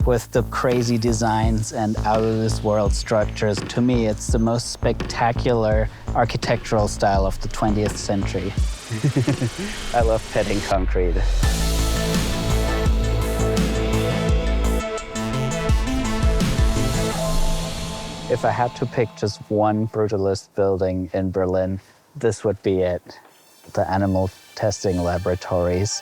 with the crazy designs and out-of-this-world structures. To me, it's the most spectacular architectural style of the 20th century. I love petting concrete. If I had to pick just one brutalist building in Berlin, this would be it. The animal testing laboratories.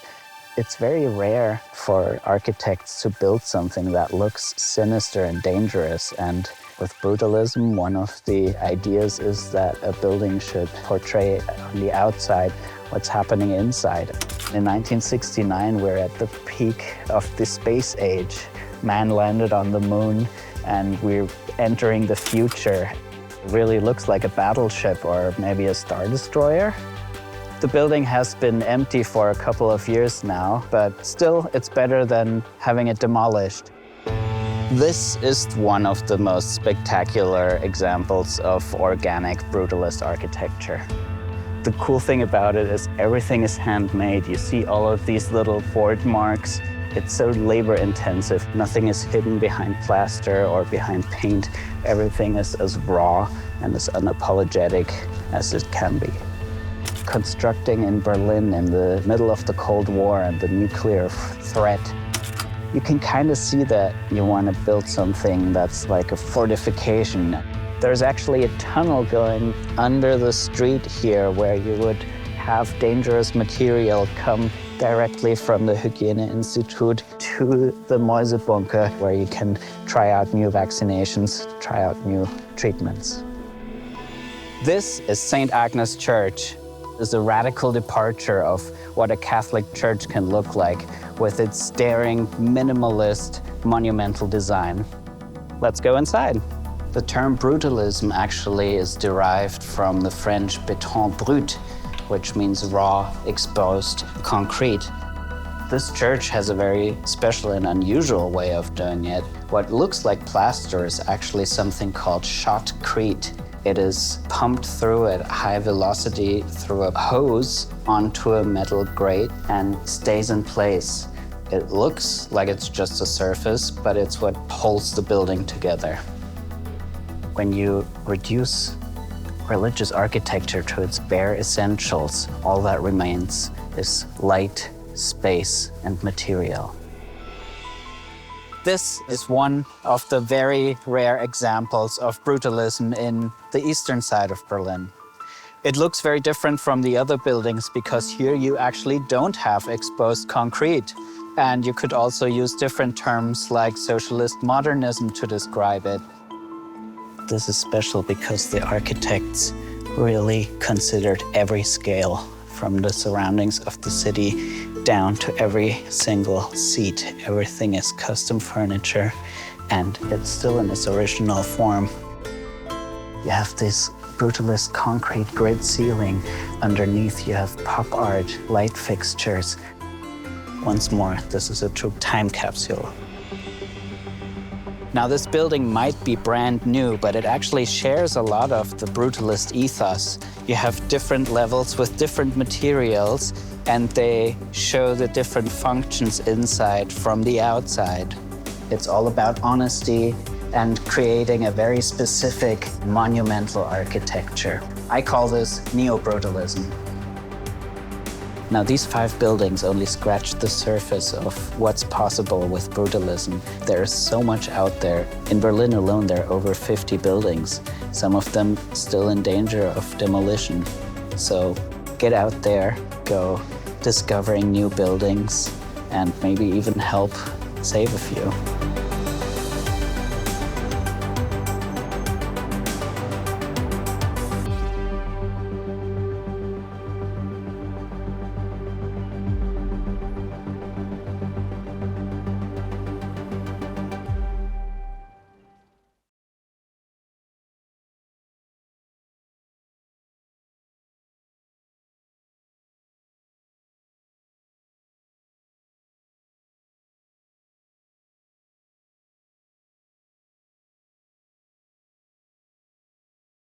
It's very rare for architects to build something that looks sinister and dangerous. And with brutalism, one of the ideas is that a building should portray on the outside what's happening inside. In 1969, we're at the peak of the space age. Man landed on the moon, and we're entering the future. It really looks like a battleship or maybe a Star Destroyer. The building has been empty for a couple of years now, but still it's better than having it demolished. This is one of the most spectacular examples of organic brutalist architecture. The cool thing about it is everything is handmade. You see all of these little board marks. It's so labor intensive. Nothing is hidden behind plaster or behind paint. Everything is as raw and as unapologetic as it can be. Constructing in Berlin in the middle of the Cold War and the nuclear threat, you can kind of see that you want to build something that's like a fortification. There's actually a tunnel going under the street here where you would have dangerous material come directly from the Hygiene Institute to the Mäusebunker, where you can try out new vaccinations, try out new treatments. This is St. Agnes Church. It's a radical departure of what a Catholic church can look like with its staring, minimalist, monumental design. Let's go inside. The term brutalism actually is derived from the French béton brut, which means raw, exposed concrete. This church has a very special and unusual way of doing it. What looks like plaster is actually something called shotcrete. It is pumped through at high velocity through a hose onto a metal grate and stays in place. It looks like it's just a surface, but it's what holds the building together. When you reduce religious architecture to its bare essentials, all that remains is light, space, and material. This is one of the very rare examples of brutalism in the eastern side of Berlin. It looks very different from the other buildings because here you actually don't have exposed concrete. And you could also use different terms like Socialist Modernism to describe it. This is special because the architects really considered every scale, from the surroundings of the city down to every single seat. Everything is custom furniture, and it's still in its original form. You have this brutalist concrete grid ceiling. Underneath you have pop art, light fixtures. Once more, this is a true time capsule. Now, this building might be brand new, but it actually shares a lot of the brutalist ethos. You have different levels with different materials, and they show the different functions inside from the outside. It's all about honesty and creating a very specific monumental architecture. I call this neo-brutalism. Now, these 5 buildings only scratch the surface of what's possible with brutalism. There's so much out there. In Berlin alone, there are over 50 buildings, some of them still in danger of demolition. So get out there, go discovering new buildings, and maybe even help save a few.